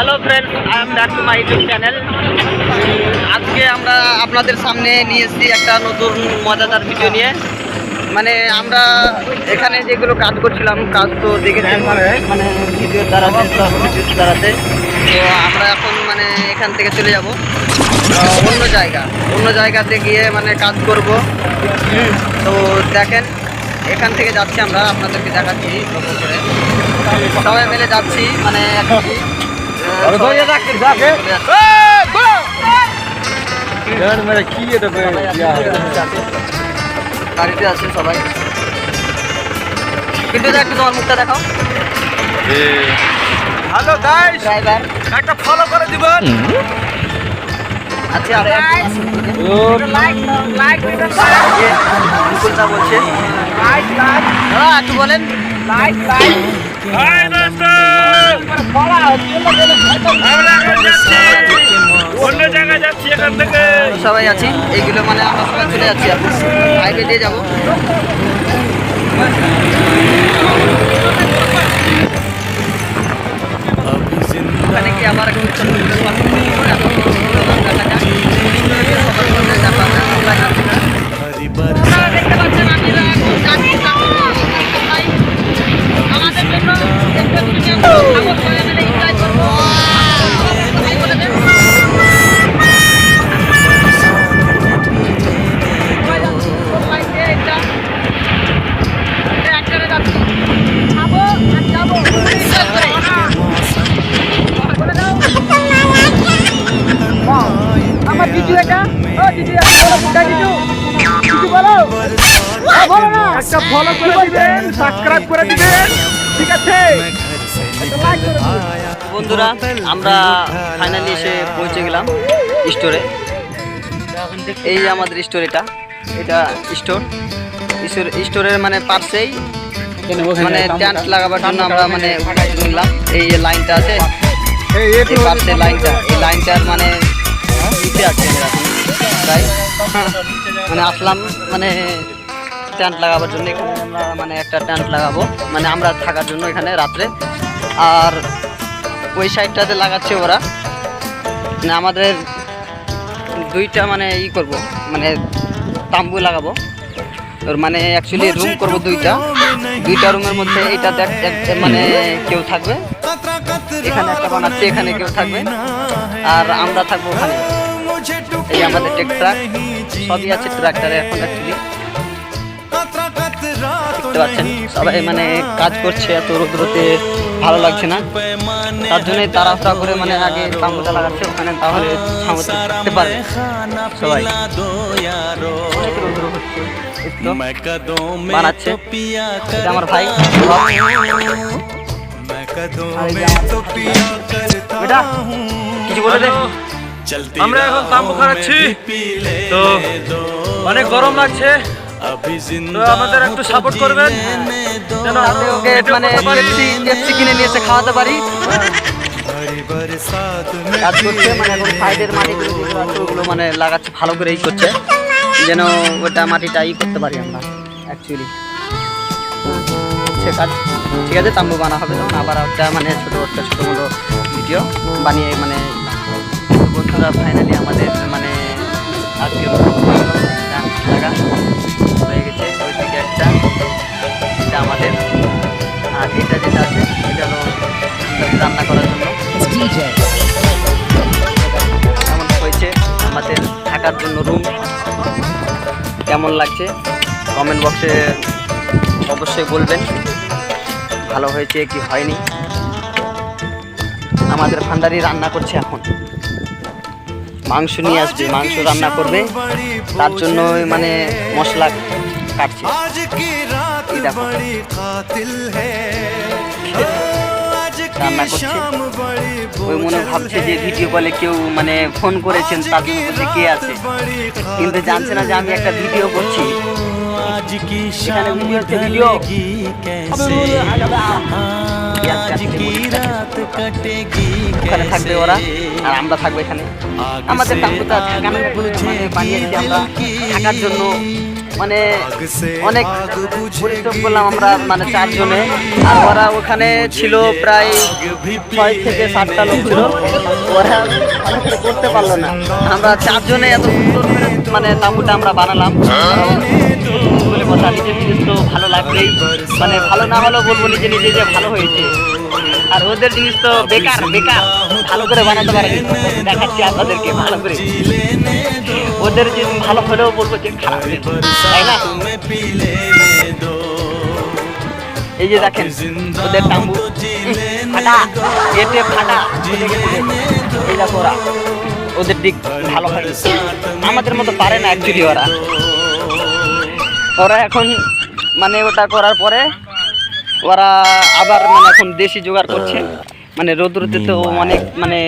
Hello friends, I am back to my YouTube channel. আজকে আমরা আপনাদের সামনে নিয়ে এসেছি একটা নতুন মজাদার ভিডিও নিয়ে। মানে আমরা এখানে যেগুলো কাজ করছিলাম, কাজ তো দেখেছেন মানে ভিডিওর দ্বারাতে তো আমরা এখন মানে এখান থেকে চলে যাব অন্য জায়গাতে গিয়ে মানে কাজ করব। তো দেখেন এখান থেকে যাচ্ছি আমরা, আপনাদেরকে দেখাচ্ছি করে সবাই মিলে যাচ্ছি মানে গাড়িতে আছে সবাই। কিন্তু একটু তোমার মুখটা দেখাও। হ্যালো গাইস, ড্রাইভার একটা ফলো করে দিবেন। আচ্ছা মুকুলদা বলছে একটু বলেন। হাই দোস্ত, আমরা এখন যাচ্ছি অন্য জায়গায় যাচ্ছি এখান থেকে। সবাই আছি এইগুলো মানে আমরা সবাই চলে যাচ্ছি, এখন হাইওয়ে দিয়ে যাবো। ওখানে কি আবার আমার জিজু এটা, ও জিজু জিজু বলো বলো না, একটা ফলো করে দিবেন, সাবস্ক্রাইব করে দিবেন, ঠিক আছে? বন্ধুরা আমরা ফাইনালি এসে পৌঁছে গেলাম স্টোরে। এই আমাদের স্টোর, এটা স্টোরের মানে পাশেই মানে ট্যান্ট লাগাবার জন্য আমরা মানে নিলাম। এই যে লাইনটা আছে, এই পাশে লাইনটা, এই লাইনটার মানে নিচে আছে এখন, তাই মানে আসলাম মানে ট্যান্ট লাগাবার জন্য। এখানে আমরা মানে একটা ট্যান্ট লাগাবো মানে আমরা থাকার জন্য এখানে রাত্রে। আর ওই সাইডটাতে লাগাচ্ছে ওরা, মানে আমাদের দুইটা মানে করব মানে তাম্বু লাগাবো। ওর মানে অ্যাকচুয়ালি রুম করবো দুইটা রুমের মধ্যে এইটা মানে কেউ থাকবে, এখানে একটা বানাচ্ছে, এখানে কেউ থাকবে, আর আমরা থাকবো ওখানে। এই আমাদের ট্রাক সবই আছে ট্রাক্টরে এখন অ্যাকচুয়ালি দেখতে পাচ্ছেন সবাই মানে কাজ করছে। এত রোদ্রতে ভালো লাগছে না, তার জন্যই তাড়াহুড়া করে মানে আগে তাম্বুটা লাগাচ্ছে ওখানে, তাহলে সামর্থ্য থাকতে পারবে সবাই। রোদ্র হচ্ছে বানাচ্ছে, এটা আমার ভাই। বেটা কিছু বলে দে। আমরা এখন তাম্বু খাচ্ছি, তো অনেক গরম লাগছে, তো আমাদের একটু সাপোর্ট করবেন যেন ওকে মানে পেপসি কিনে নিয়ে এসে খাওয়াতে পারি। কাজ করছে মানে এখন সাইডের মাটিগুলো যেগুলো আছে ওগুলো মানে লাগাচ্ছে, ভালো করে করছে যেন ওটা মাটিটা করতে পারি আমরা অ্যাকচুয়ালি। সে কাজ ঠিক আছে, তাম্বু বানা হবে তখন আবার একটা মানে ছোটো ভিডিও বানিয়ে মানে বন্ধুরা ফাইনালি আমাদের মানে আজকে লাগা হয়ে গেছে। ওই দিকে একটা, এটা আমাদের, আর এটা যেটা আছে এটা হলো রান্না করার জন্য। কেমন হয়েছে আমাদের থাকার জন্য রুম, কেমন লাগছে কমেন্ট বক্সে অবশ্যই বলবেন, ভালো হয়েছে কি হয়নি। আমাদের ভান্ডারি রান্না করছে, এখন মাংস নিয়ে আসবে, মাংস রান্না করবে, তার জন্য মানে মশলা কাটছে। রান্না করছে, ওই মনে ভাবছে যে ভিডিও কলে কেউ মানে ফোন করেছেন, তার জন্য বলছে কে আছে, কিন্তু জানছে না যে আমি একটা ভিডিও করছি। এখানে ভিডিও হচ্ছে, ভিডিও ওখানে থাকবে ওরা আর আমরা থাকবো এখানে। আমাদের তাম্বুটা মানে বানিয়েছি আমরা থাকার জন্য, মানে অনেক পরিশ্রম করলাম আমরা, মানে 4 জনে। আর ওরা ওখানে ছিল প্রায় 6 থেকে 7টা লোক ছিল, ওরা ভালো করে করতে পারলো না। আমরা 4 জনে এত সুন্দর করে মানে তাঁবুটা আমরা বানালাম। বলে কথা, নিজের জিনিস তো ভালো লাগবেই, মানে ভালো না হলেও বলবো নিজে নিজে যে ভালো হয়েছে। আর ওদের জিনিস তো বেকার বেকার, ভালো করে বানাতে পারেনি। দেখাচ্ছি আপনাদেরকে ভালো করে, ওদের জিনিস ভালো হলেও বলবো যে খারাপ, তাই না? এই যে দেখেন ওদের তাঁবু ফাটা, এতে ফাটা, এই দেখো ওরা, ওদের দিক ভালো হয়, আমাদের মতো পারে না অ্যাকচুয়ালি। ওরা এখন মানে ওটা করার পরে ওরা আবার মানে এখন দেশি জোগাড় করছে, মানে রোদ্রুতে তো অনেক মানে